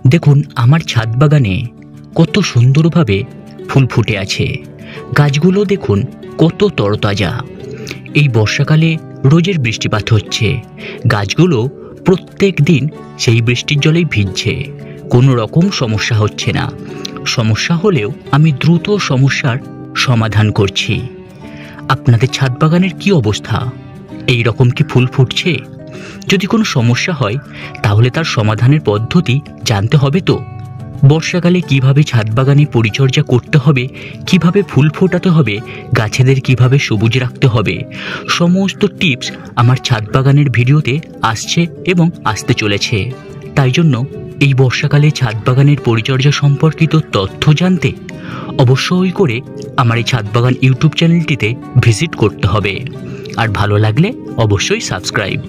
দেখুন আমার ছাদ বাগানে কত সুন্দরভাবে ফুল ফুটে আছে। গাছগুলো দেখুন কত তরতাজা। এই বর্ষাকালে রোজের বৃষ্টিপাত হচ্ছে, গাছগুলো প্রত্যেক দিন সেই বৃষ্টির জলেই ভিজছে, কোনো রকম সমস্যা হচ্ছে না। সমস্যা হলেও আমি দ্রুত সমস্যার সমাধান করছি। আপনাদের ছাদ বাগানের কি অবস্থা? এই রকম কি ফুল ফুটছে? যদি কোনো সমস্যা হয় তাহলে তার সমাধানের পদ্ধতি জানতে হবে তো। বর্ষাকালে কিভাবে ছাদ বাগানে পরিচর্যা করতে হবে, কিভাবে ফুল ফোটাতে হবে, গাছেদের কিভাবে সবুজ রাখতে হবে, সমস্ত টিপস আমার ছাদ বাগানের ভিডিওতে আসছে এবং আসতে চলেছে। তাই জন্য এই বর্ষাকালে ছাদ বাগানের পরিচর্যা সম্পর্কিত তথ্য জানতে অবশ্যই করে আমার এই ছাদ বাগান ইউটিউব চ্যানেলটিতে ভিজিট করতে হবে। আর ভালো লাগলে অবশ্যই সাবস্ক্রাইব।